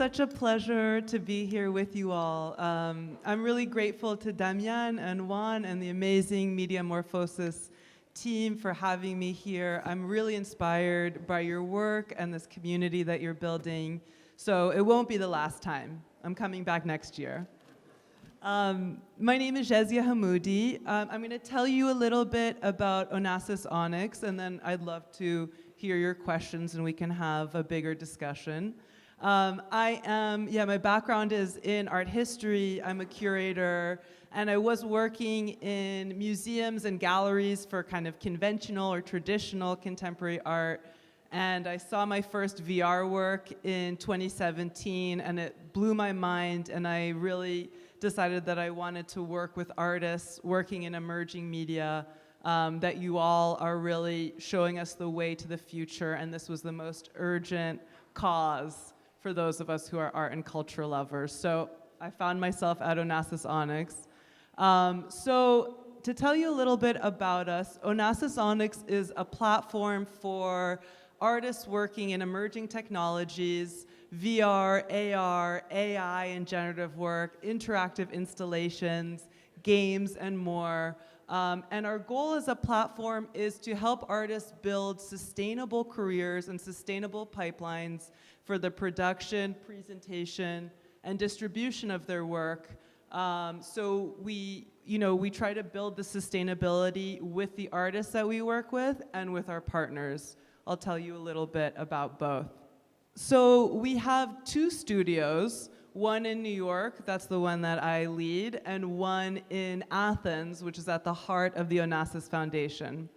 such a pleasure to be here with you all. I'm really grateful to Damien and Juan and the amazing Mediamorphosis team for having me here. I'm really inspired by your work and this community that you're building. So it won't be the last time. I'm coming back next year. My name is Jazia Hammoudi. I'm going to tell you a little bit about Onassis ONX, and then I'd love to hear your questions and we can have a bigger discussion. My background is in art history. I'm a curator, and I was working in museums and galleries for kind of conventional or traditional contemporary art. And I saw my first VR work in 2017, and it blew my mind, and I really decided that I wanted to work with artists working in emerging media, that you all are really showing us the way to the future, and this was the most urgent cause for those of us who are art and culture lovers. So I found myself at Onassis ONX. So to tell you a little bit about us, Onassis ONX is a platform for artists working in emerging technologies, VR, AR, AI and generative work, interactive installations, games, and more. And our goal as a platform is to help artists build sustainable careers and sustainable pipelines for the production, presentation, and distribution of their work. So we try to build the sustainability with the artists that we work with and with our partners. I'll tell you a little bit about both. So we have 2 studios, one in New York, that's the one that I lead, and one in Athens, which is at the heart of the Onassis Foundation.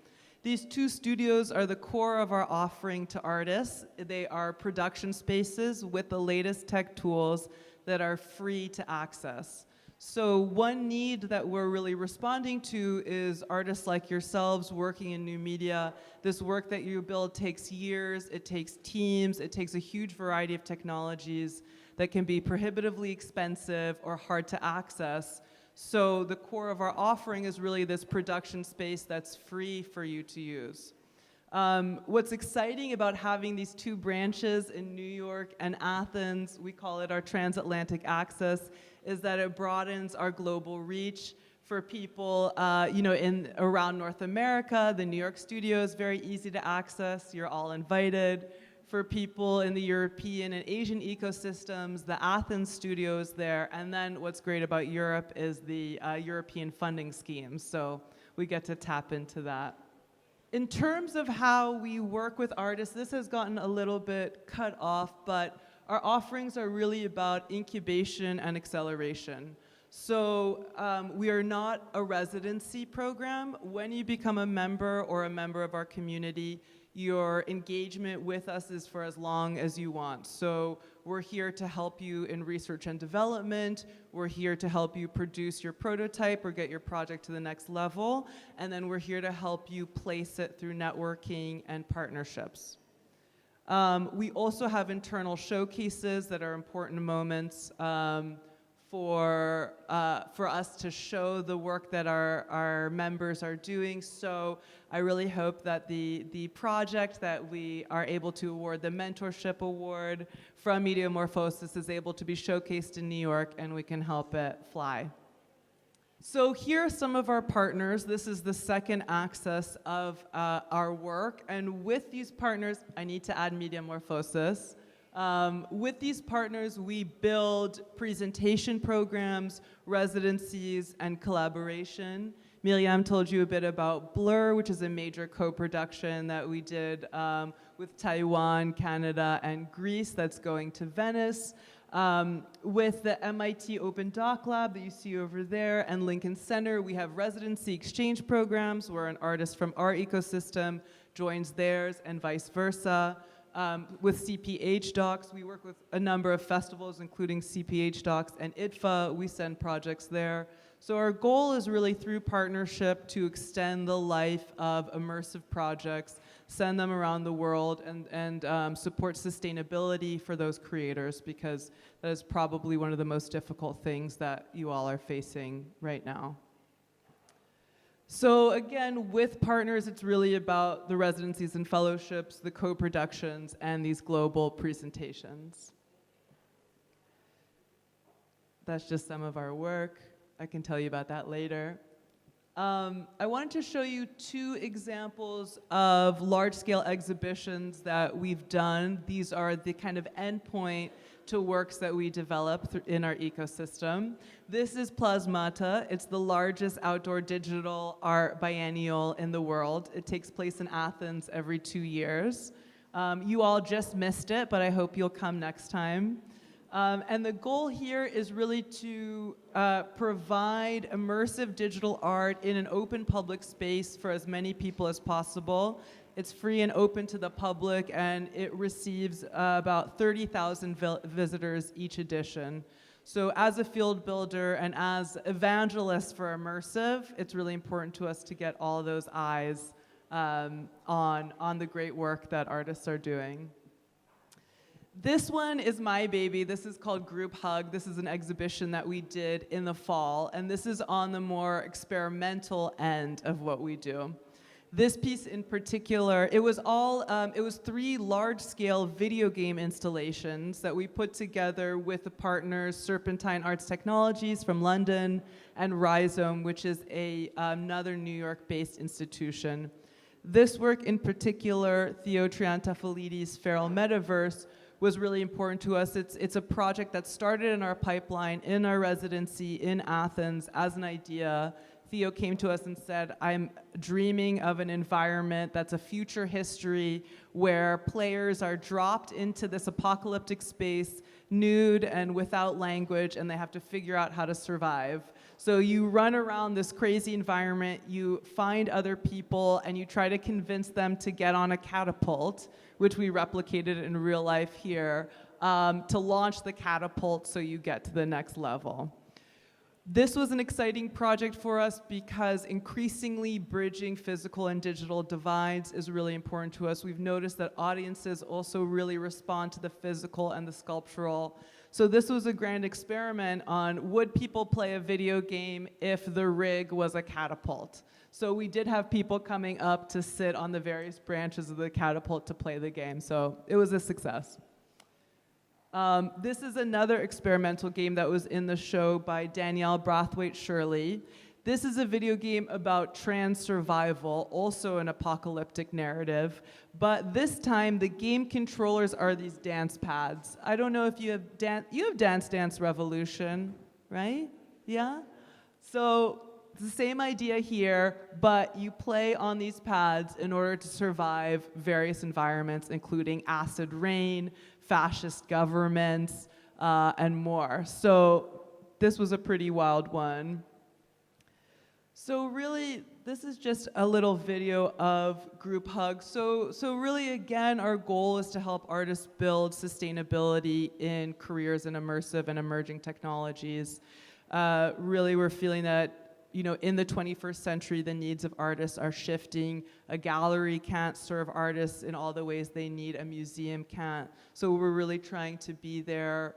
These 2 studios are the core of our offering to artists. They are production spaces with the latest tech tools that are free to access. So one need that we're really responding to is artists like yourselves working in new media. This work that you build takes years, it takes teams, it takes a huge variety of technologies that can be prohibitively expensive or hard to access. So the core of our offering is really this production space that's free for you to use. What's exciting about having these 2 branches in New York and Athens, we call it our transatlantic access, is that it broadens our global reach for people in around North America. The New York studio is very easy to access. You're all invited. For people in the European and Asian ecosystems, the Athens studio is there. And then what's great about Europe is the European funding schemes. So we get to tap into that. In terms of how we work with artists, this has gotten a little bit cut off, but our offerings are really about incubation and acceleration. So we are not a residency program. When you become a member or a member of our community, your engagement with us is for as long as you want. So we're here to help you in research and development. We're here to help you produce your prototype or get your project to the next level. And then we're here to help you place it through networking and partnerships. We also have internal showcases that are important moments for us to show the work that our members are doing. So I really hope that the project that we are able to award the mentorship award from Mediamorphosis is able to be showcased in New York, and we can help it fly. So here are some of our partners. This is the second axis of our work. And with these partners, I need to add Mediamorphosis. With these partners, we build presentation programs, residencies, and collaboration. Miriam told you a bit about Blur, which is a major co-production that we did with Taiwan, Canada, and Greece that's going to Venice. With the MIT Open Doc Lab that you see over there and Lincoln Center, we have residency exchange programs where an artist from our ecosystem joins theirs and vice versa. With CPH Docs, we work with a number of festivals, including CPH Docs and IDFA. We send projects there. So our goal is really through partnership to extend the life of immersive projects, send them around the world, and support sustainability for those creators, because that is probably one of the most difficult things that you all are facing right now. So again, with partners, it's really about the residencies and fellowships, the co-productions, and these global presentations. That's just some of our work. I can tell you about that later. I wanted to show you 2 examples of large-scale exhibitions that we've done. These are the kind of endpoint to works that we develop in our ecosystem. This is Plasmata. It's the largest outdoor digital art biennial in the world. It takes place in Athens every 2 years. You all just missed it, but I hope you'll come next time. And the goal here is really to provide immersive digital art in an open public space for as many people as possible. It's free and open to the public, and it receives about 30,000 visitors each edition. So as a field builder and as evangelists for immersive, it's really important to us to get all those eyes on the great work that artists are doing. This one is my baby. This is called Group Hug. This is an exhibition that we did in the fall, and this is on the more experimental end of what we do. This piece in particular, it was 3 large-scale video game installations that we put together with the partners Serpentine Arts Technologies from London and Rhizome, which is another New York-based institution. This work in particular, Theo Triantafilides' Feral Metaverse, was really important to us. It's a project that started in our pipeline, in our residency in Athens as an idea. Theo came to us and said, I'm dreaming of an environment that's a future history where players are dropped into this apocalyptic space, nude and without language, and they have to figure out how to survive. So you run around this crazy environment, you find other people, and you try to convince them to get on a catapult, which we replicated in real life here, to launch the catapult so you get to the next level. This was an exciting project for us because increasingly bridging physical and digital divides is really important to us. We've noticed that audiences also really respond to the physical and the sculptural. So this was a grand experiment on would people play a video game if the rig was a catapult? So we did have people coming up to sit on the various branches of the catapult to play the game. So it was a success. This is another experimental game that was in the show by Danielle Brathwaite-Shirley. This is a video game about trans survival, also an apocalyptic narrative, but this time the game controllers are these dance pads. I don't know if you have Dance Dance Revolution, right? Yeah? So it's the same idea here, but you play on these pads in order to survive various environments, including acid rain, fascist governments, and more. So this was a pretty wild one. So really, this is just a little video of Group Hug. So really, again, our goal is to help artists build sustainability in careers in immersive and emerging technologies. Really, we're feeling that in the 21st century, the needs of artists are shifting. A gallery can't serve artists in all the ways they need, a museum can't. So we're really trying to be there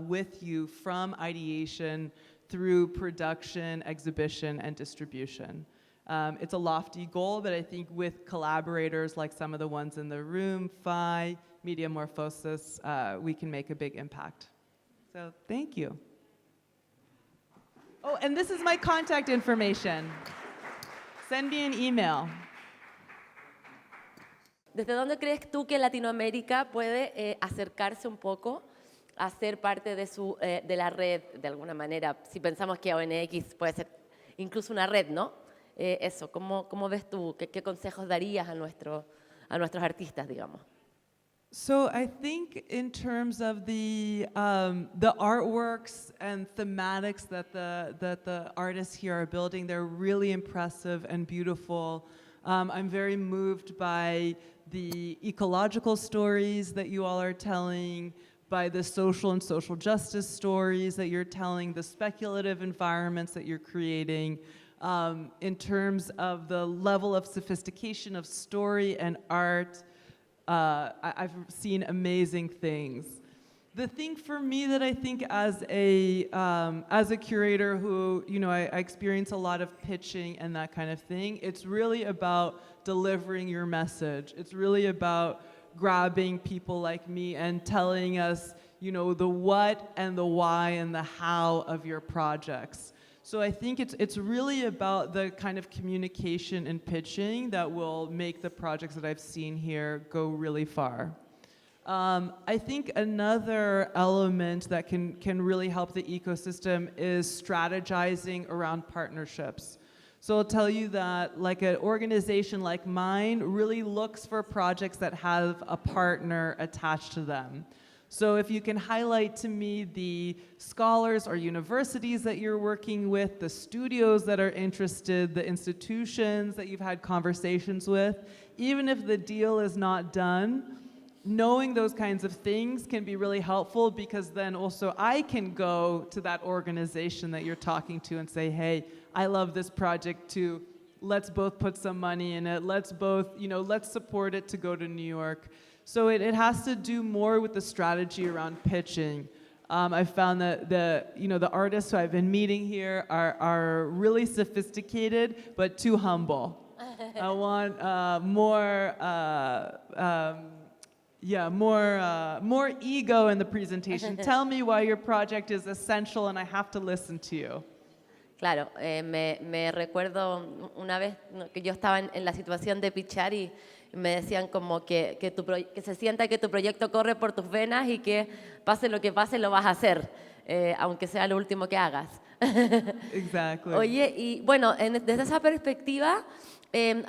with you from ideation through production, exhibition, and distribution. It's a lofty goal, but I think with collaborators like some of the ones in the room, Phi, Mediamorphosis, we can make a big impact. So thank you. Oh, and this is my contact information. Send me an email. ¿Desde dónde crees tú que Latinoamérica puede acercarse un poco a ser parte de la red, de alguna manera? Si pensamos que ONX puede ser incluso una red, ¿no? Eso, ¿cómo ves tú? ¿Qué consejos darías a nuestros artistas, digamos? So I think in terms of the artworks and thematics that the artists here are building, they're really impressive and beautiful. I'm very moved by the ecological stories that you all are telling, by the social and social justice stories that you're telling, the speculative environments that you're creating. In terms of the level of sophistication of story and art, I've seen amazing things. The thing for me that I think as a curator who, I experience a lot of pitching and that kind of thing, it's really about delivering your message. It's really about grabbing people like me and telling us, the what and the why and the how of your projects. So I think it's really about the kind of communication and pitching that will make the projects that I've seen here go really far. I think another element that can really help the ecosystem is strategizing around partnerships. So I'll tell you that like an organization like mine really looks for projects that have a partner attached to them. So if you can highlight to me the scholars or universities that you're working with, the studios that are interested, the institutions that you've had conversations with, even if the deal is not done, knowing those kinds of things can be really helpful, because then also I can go to that organization that you're talking to and say, hey, I love this project too. Let's both put some money in it. Let's both, let's support it to go to New York. So it has to do more with the strategy around pitching. I've found that the artists who I've been meeting here are really sophisticated, but too humble. I want more ego in the presentation. Tell me why your project is essential and I have to listen to you. Claro, me recuerdo una vez que yo estaba en la situación de pitchar y me decían como que se sienta que tu proyecto corre por tus venas y que pase lo que pase lo vas a hacer, aunque sea lo último que hagas. Exactly. Oye, y bueno, desde esa perspectiva,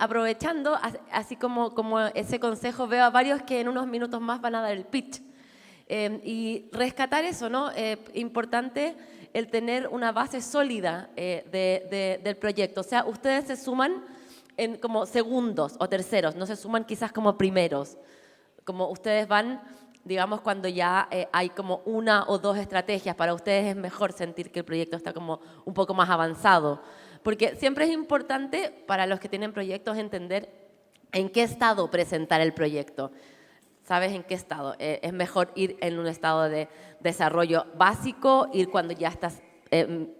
aprovechando, así como ese consejo, veo a varios que en unos minutos más van a dar el pitch. Y rescatar eso, ¿no? Importante el tener una base sólida del proyecto. O sea, ustedes se suman en como segundos o terceros, no se suman quizás como primeros. Como ustedes van, digamos, cuando ya hay como una o dos estrategias, para ustedes es mejor sentir que el proyecto está como un poco más avanzado. Porque siempre es importante para los que tienen proyectos entender en qué estado presentar el proyecto. ¿Sabes en qué estado? Es mejor ir en un estado de desarrollo básico, ir cuando ya estás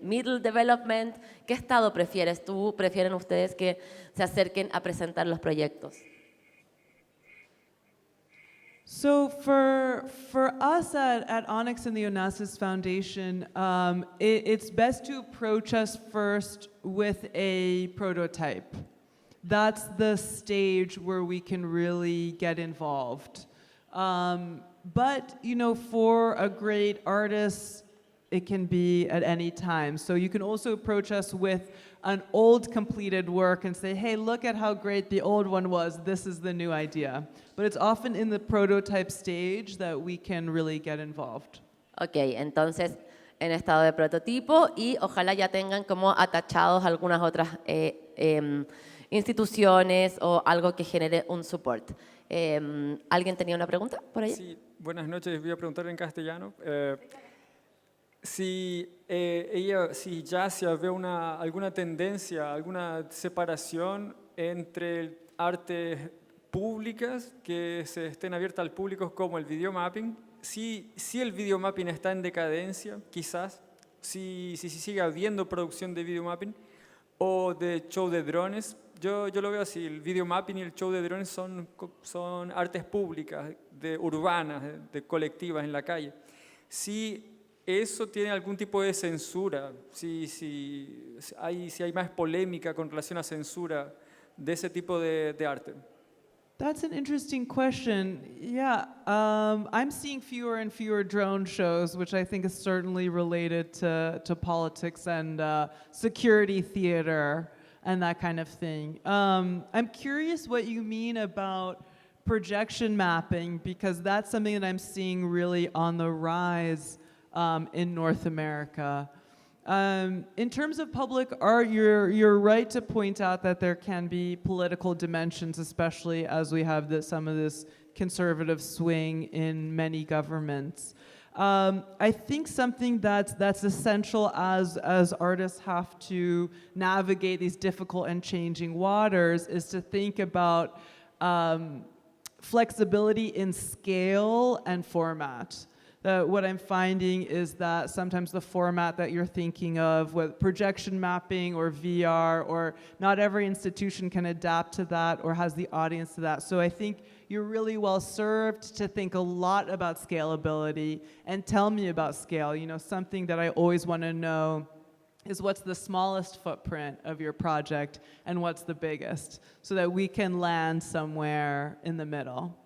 middle development. ¿Qué estado prefieres tú? ¿Prefieren ustedes que se acerquen a presentar los proyectos? So for us at ONX and the Onassis Foundation, it's best to approach us first with a prototype. That's the stage where we can really get involved. But, for a great artist, it can be at any time. So you can also approach us with an old completed work and say, hey, look at how great the old one was. This is the new idea. But it's often in the prototype stage that we can really get involved. Ok, entonces en estado de prototipo y ojalá ya tengan como atachados algunas otras instituciones o algo que genere un support. ¿Alguien tenía una pregunta por ahí? Sí, buenas noches. Voy a preguntar en castellano. Si Jazia ve alguna tendencia, alguna separación entre artes públicas que se estén abiertas al público como el videomapping, si el videomapping está en decadencia, quizás, si sigue habiendo producción de videomapping o de show de drones. Yo lo veo así, el videomapping y el show de drones son artes públicas, urbanas, de colectivas en la calle. Si eso tiene algún tipo de censura, si hay más polémica con relación a censura de ese tipo de arte. That's an interesting question. Yeah, I'm seeing fewer and fewer drone shows, which I think is certainly related to politics and security theater and that kind of thing. I'm curious what you mean about projection mapping, because that's something that I'm seeing really on the rise in North America. In terms of public art, you're right to point out that there can be political dimensions, especially as we have some of this conservative swing in many governments. I think something that's essential as artists have to navigate these difficult and changing waters is to think about flexibility in scale and format. What I'm finding is that sometimes the format that you're thinking of with projection mapping or VR, or not every institution can adapt to that or has the audience to that. So I think, you're really well served to think a lot about scalability and tell me about scale. You know, something that I always want to know is what's the smallest footprint of your project and what's the biggest, so that we can land somewhere in the middle.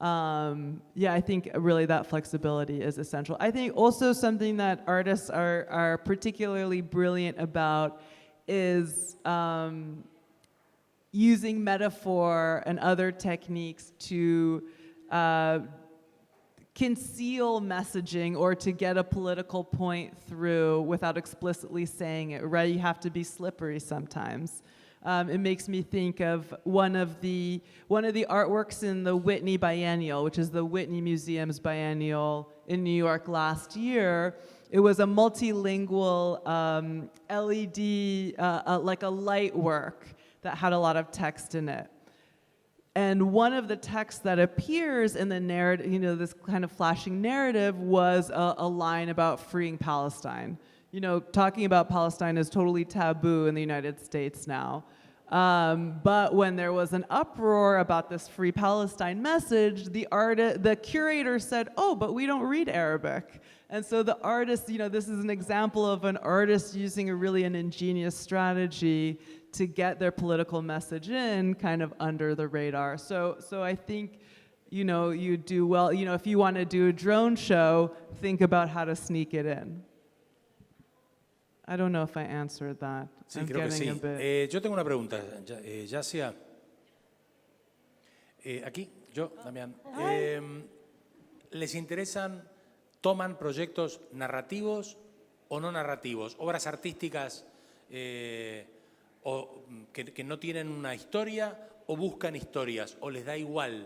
Yeah, I think really that flexibility is essential. I think also something that artists are particularly brilliant about is using metaphor and other techniques to conceal messaging or to get a political point through without explicitly saying it, right? You have to be slippery sometimes. It makes me think of one of the artworks in the Whitney Biennial, which is the Whitney Museum's biennial in New York last year. It was a multilingual LED, like a light work that had a lot of text in it. And one of the texts that appears in the narrative, you know, this kind of flashing narrative, was a line about freeing Palestine. You know, talking about Palestine is totally taboo in the United States now. But when there was an uproar about this Free Palestine message, the curator said, oh, but we don't read Arabic. And so the artist, you know, this is an example of an artist using an ingenious strategy to get their political message in kind of under the radar. So I think, you know, you do well, you know, if you want to do a drone show, think about how to sneak it in. I don't know if I answered that. Sí, creo que sí. Yo tengo una pregunta, Jazia. Aquí, yo, Damián. ¿Les interesan, toman proyectos narrativos o no narrativos? Obras artísticas o que no tienen una historia o buscan historias o les da igual?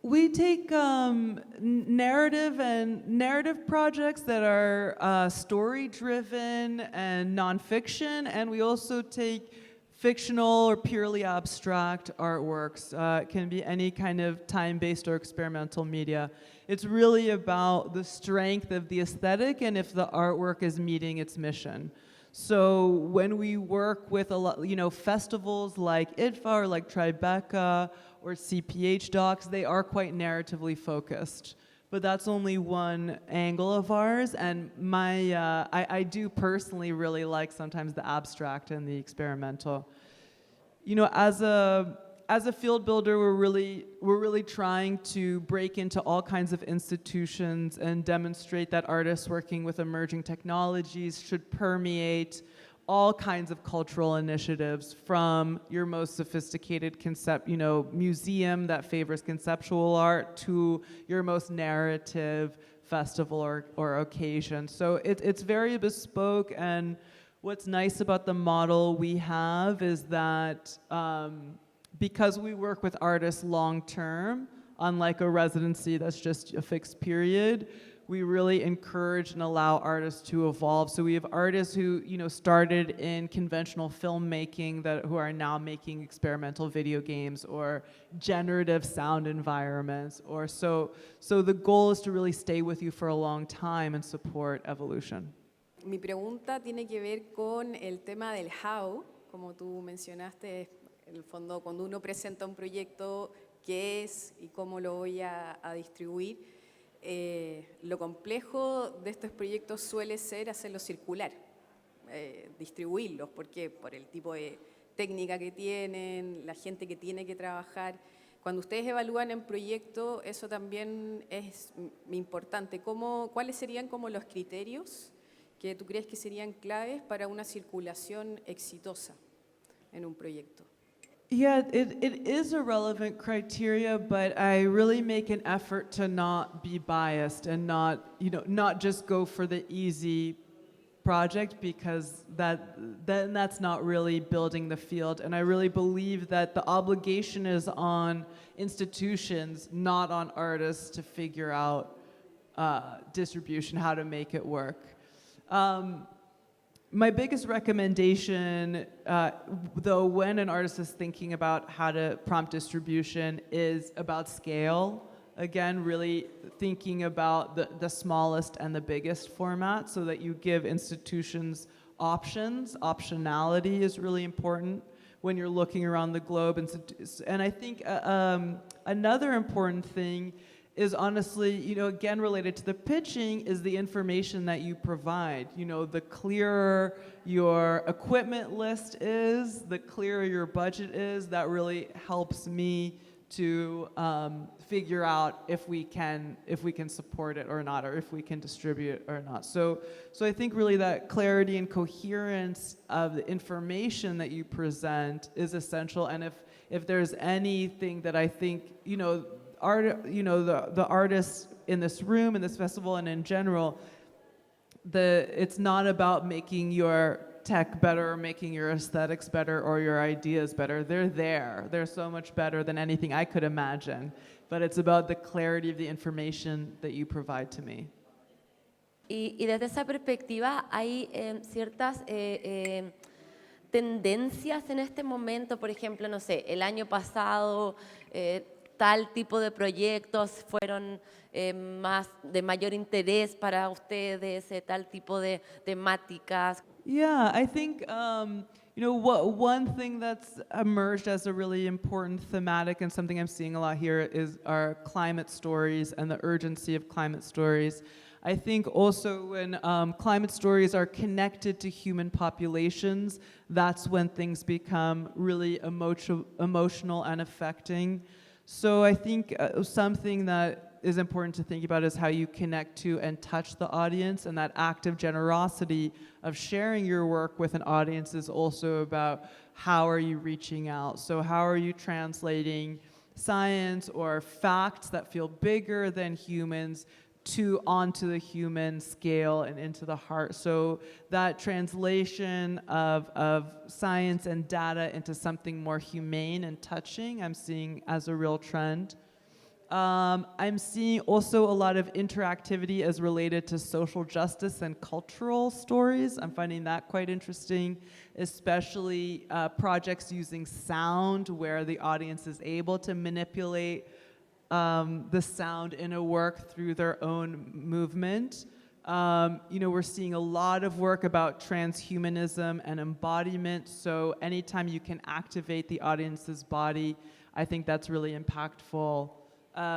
We take narrative projects that are story-driven and nonfiction, and we also take fictional or purely abstract artworks. It can be any kind of time-based or experimental media. It's really about the strength of the aesthetic and if the artwork is meeting its mission. So when we work with a lot, you know, festivals like IDFA or like Tribeca or CPH docs, they are quite narratively focused. But that's only one angle of ours, and I do personally really like sometimes the abstract and the experimental. You know, as a field builder, we're really trying to break into all kinds of institutions and demonstrate that artists working with emerging technologies should permeate all kinds of cultural initiatives, from your most sophisticated museum that favors conceptual art to your most narrative festival or occasion. So it's very bespoke, and what's nice about the model we have is that because we work with artists long-term, unlike a residency that's just a fixed period, we really encourage and allow artists to evolve. So we have artists who, you know, started in conventional filmmaking who are now making experimental video games or generative sound environments. So the goal is to really stay with you for a long time and support evolution. Mi pregunta tiene que ver con el tema del how, como tú mencionaste, en el fondo cuando uno presenta un proyecto, qué es y cómo lo voy a distribuir. Lo complejo de estos proyectos suele ser hacerlo circular, distribuirlos, porque por el tipo de técnica que tienen, la gente que tiene que trabajar. Cuando ustedes evalúan en proyecto, eso también es importante. ¿Cuáles serían como los criterios que tú crees que serían claves para una circulación exitosa en un proyecto? Yeah, it is a relevant criteria, but I really make an effort to not be biased and not just go for the easy project, because that's not really building the field. And I really believe that the obligation is on institutions, not on artists, to figure out distribution, how to make it work. My biggest recommendation, though, when an artist is thinking about how to prompt distribution, is about scale. Again, really thinking about the smallest and the biggest format, so that you give institutions options. Optionality is really important when you're looking around the globe. And I think another important thing is honestly, again, related to the pitching, is the information that you provide. The clearer your equipment list is, the clearer your budget is, that really helps me to figure out if we can support it or not, or if we can distribute it or not. So I think really that clarity and coherence of the information that you present is essential. And if there's anything that I think, the artists in this room, in this festival, and in general, it's not about making your tech better or making your aesthetics better or your ideas better. They're there. They're so much better than anything I could imagine. But it's about the clarity of the information that you provide to me. Y desde esa perspectiva hay ciertas tendencias en este momento. Por ejemplo, no sé, el año pasado tal tipo de proyectos fueron más de mayor interés para ustedes, tal tipo de temáticas. Yeah, I think one thing that's emerged as a really important thematic and something I'm seeing a lot here are climate stories and the urgency of climate stories. I think also when climate stories are connected to human populations, that's when things become really emotional and affecting. So I think something that is important to think about is how you connect to and touch the audience, and that active generosity of sharing your work with an audience is also about how are you reaching out. So how are you translating science or facts that feel bigger than humans onto the human scale and into the heart. So that translation of science and data into something more humane and touching, I'm seeing as a real trend. I'm seeing also a lot of interactivity as related to social justice and cultural stories. I'm finding that quite interesting, especially projects using sound where the audience is able to manipulate the sound in a work through their own movement. We're seeing a lot of work about transhumanism and embodiment. So anytime you can activate the audience's body, I think that's really impactful.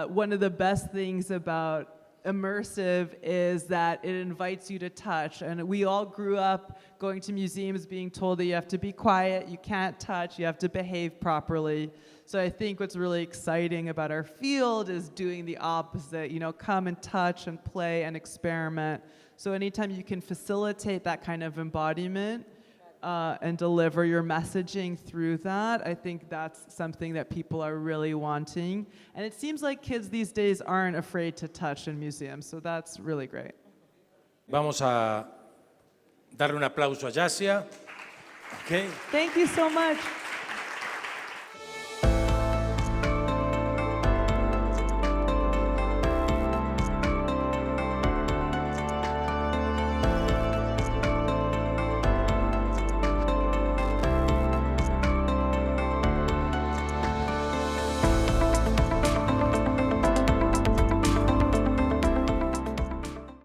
One of the best things about immersive is that it invites you to touch. And we all grew up going to museums being told that you have to be quiet, you can't touch, you have to behave properly. So I think what's really exciting about our field is doing the opposite, come and touch and play and experiment. So anytime you can facilitate that kind of embodiment and deliver your messaging through that, I think that's something that people are really wanting. And it seems like kids these days aren't afraid to touch in museums, so that's really great. Vamos a darle un aplauso a Jazia. Okay. Thank you so much.